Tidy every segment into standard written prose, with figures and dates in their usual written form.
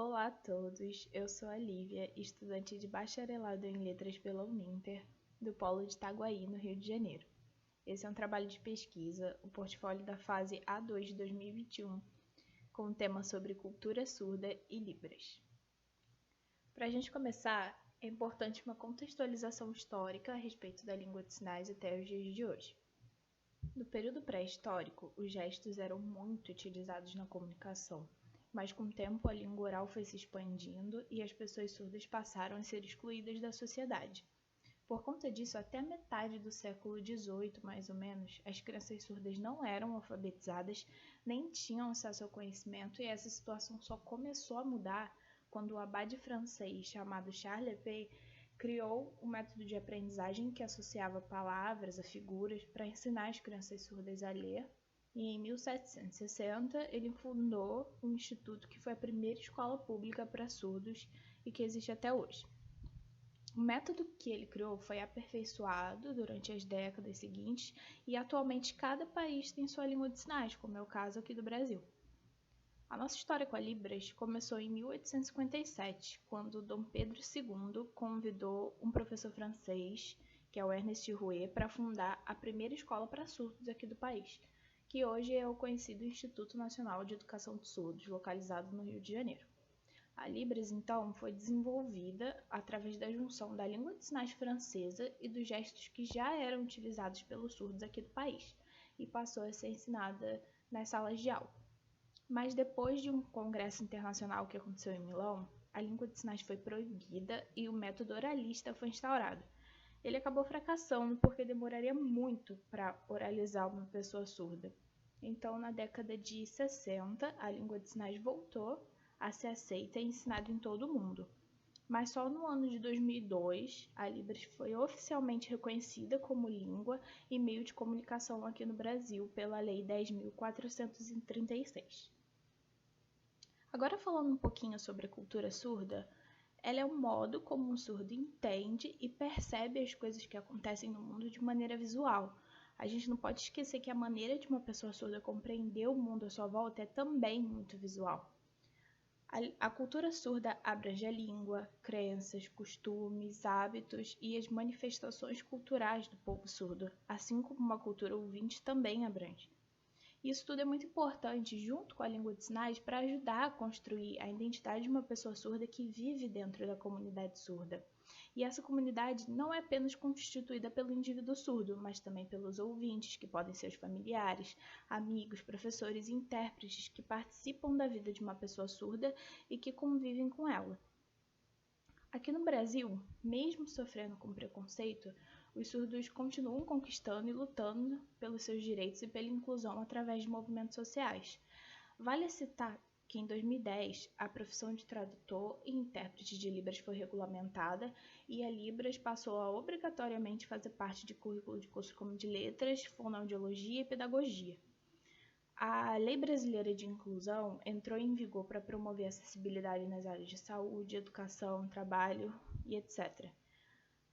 Olá a todos, eu sou a Lívia, estudante de bacharelado em Letras pela Uninter, do Polo de Itaguaí, no Rio de Janeiro. Esse é um trabalho de pesquisa, o portfólio da fase A2 de 2021, com o tema sobre cultura surda e Libras. Para a gente começar, é importante uma contextualização histórica a respeito da língua de sinais até os dias de hoje. No período pré-histórico, os gestos eram muito utilizados na comunicação, mas com o tempo a língua oral foi se expandindo e as pessoas surdas passaram a ser excluídas da sociedade. Por conta disso, até a metade do século XVIII, mais ou menos, as crianças surdas não eram alfabetizadas, nem tinham acesso ao conhecimento, e essa situação só começou a mudar quando o abade francês chamado Charles Lepée criou um método de aprendizagem que associava palavras a figuras para ensinar as crianças surdas a ler. E em 1760, ele fundou um instituto que foi a primeira escola pública para surdos e que existe até hoje. O método que ele criou foi aperfeiçoado durante as décadas seguintes e atualmente cada país tem sua língua de sinais, como é o caso aqui do Brasil. A nossa história com a Libras começou em 1857, quando Dom Pedro II convidou um professor francês, que é o Ernest Rouet, para fundar a primeira escola para surdos aqui do país, que hoje é o conhecido Instituto Nacional de Educação de Surdos, localizado no Rio de Janeiro. A Libras, então, foi desenvolvida através da junção da língua de sinais francesa e dos gestos que já eram utilizados pelos surdos aqui do país, e passou a ser ensinada nas salas de aula. Mas depois de um congresso internacional que aconteceu em Milão, a língua de sinais foi proibida e o método oralista foi instaurado. Ele acabou fracassando porque demoraria muito para oralizar uma pessoa surda. Então, na década de 60, a língua de sinais voltou a ser aceita e ensinada em todo o mundo. Mas só no ano de 2002, a Libras foi oficialmente reconhecida como língua e meio de comunicação aqui no Brasil pela Lei 10.436. Agora, falando um pouquinho sobre a cultura surda, ela é o modo como um surdo entende e percebe as coisas que acontecem no mundo de maneira visual. A gente não pode esquecer que a maneira de uma pessoa surda compreender o mundo à sua volta é também muito visual. A cultura surda abrange a língua, crenças, costumes, hábitos e as manifestações culturais do povo surdo, assim como uma cultura ouvinte também abrange. Isso tudo é muito importante, junto com a língua de sinais, para ajudar a construir a identidade de uma pessoa surda que vive dentro da comunidade surda. E essa comunidade não é apenas constituída pelo indivíduo surdo, mas também pelos ouvintes, que podem ser os familiares, amigos, professores e intérpretes que participam da vida de uma pessoa surda e que convivem com ela. Aqui no Brasil, mesmo sofrendo com preconceito, os surdos continuam conquistando e lutando pelos seus direitos e pela inclusão através de movimentos sociais. Vale citar que em 2010 a profissão de tradutor e intérprete de Libras foi regulamentada e a Libras passou a obrigatoriamente fazer parte de currículo de cursos como de letras, fonoaudiologia e pedagogia. A Lei Brasileira de Inclusão entrou em vigor para promover a acessibilidade nas áreas de saúde, educação, trabalho e etc.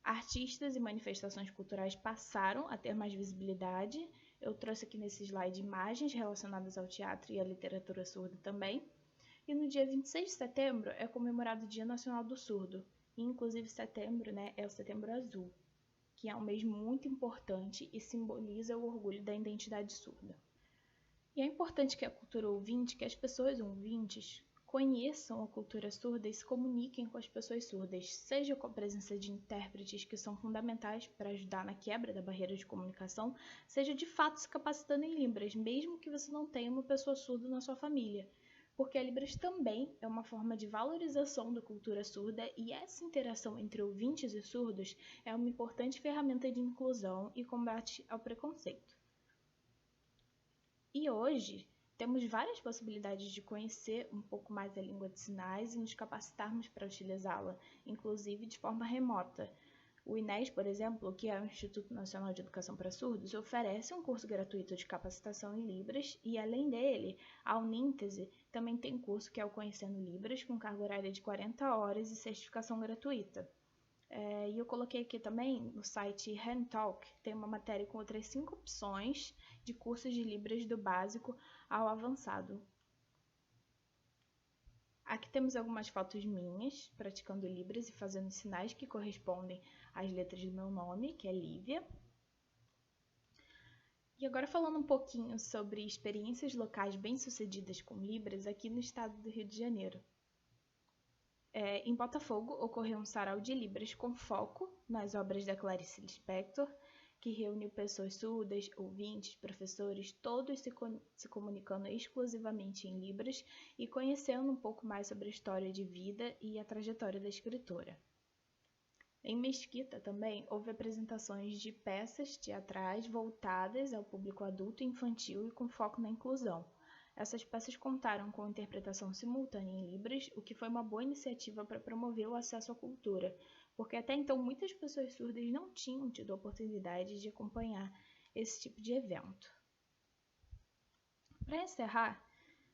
Artistas e manifestações culturais passaram a ter mais visibilidade. Eu trouxe aqui nesse slide imagens relacionadas ao teatro e à literatura surda também. E no dia 26 de setembro é comemorado o Dia Nacional do Surdo. E, inclusive, setembro, é o Setembro Azul, que é um mês muito importante e simboliza o orgulho da identidade surda. E é importante que a cultura ouvinte, que as pessoas ouvintes, conheçam a cultura surda e se comuniquem com as pessoas surdas, seja com a presença de intérpretes que são fundamentais para ajudar na quebra da barreira de comunicação, seja de fato se capacitando em Libras, mesmo que você não tenha uma pessoa surda na sua família. Porque a Libras também é uma forma de valorização da cultura surda e essa interação entre ouvintes e surdos é uma importante ferramenta de inclusão e combate ao preconceito. E hoje, temos várias possibilidades de conhecer um pouco mais a língua de sinais e nos capacitarmos para utilizá-la, inclusive de forma remota. O INES, por exemplo, que é o Instituto Nacional de Educação para Surdos, oferece um curso gratuito de capacitação em Libras e, além dele, a Uníntese também tem curso que é o Conhecendo Libras, com carga horária de 40 horas e certificação gratuita. E eu coloquei aqui também no site HandTalk, tem uma matéria com outras 5 opções de cursos de Libras do básico ao avançado. Aqui temos algumas fotos minhas, praticando Libras e fazendo sinais que correspondem às letras do meu nome, que é Lívia. E agora falando um pouquinho sobre experiências locais bem-sucedidas com Libras aqui no estado do Rio de Janeiro. Em Botafogo ocorreu um sarau de Libras com foco nas obras da Clarice Lispector, que reuniu pessoas surdas, ouvintes, professores, todos se comunicando exclusivamente em Libras e conhecendo um pouco mais sobre a história de vida e a trajetória da escritora. Em Mesquita também houve apresentações de peças teatrais voltadas ao público adulto e infantil e com foco na inclusão. Essas peças contaram com interpretação simultânea em Libras, o que foi uma boa iniciativa para promover o acesso à cultura, porque até então muitas pessoas surdas não tinham tido a oportunidade de acompanhar esse tipo de evento. Para encerrar,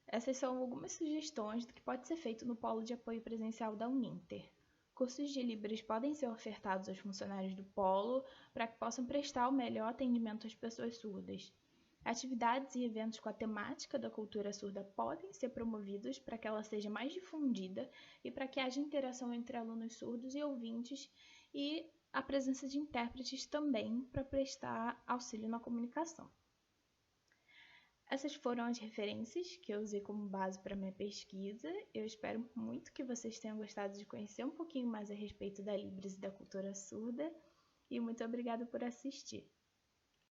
essas são algumas sugestões do que pode ser feito no Polo de Apoio Presencial da Uninter. Cursos de Libras podem ser ofertados aos funcionários do Polo para que possam prestar o melhor atendimento às pessoas surdas. Atividades e eventos com a temática da cultura surda podem ser promovidos para que ela seja mais difundida e para que haja interação entre alunos surdos e ouvintes e a presença de intérpretes também para prestar auxílio na comunicação. Essas foram as referências que eu usei como base para minha pesquisa. Eu espero muito que vocês tenham gostado de conhecer um pouquinho mais a respeito da Libras e da cultura surda. E muito obrigada por assistir.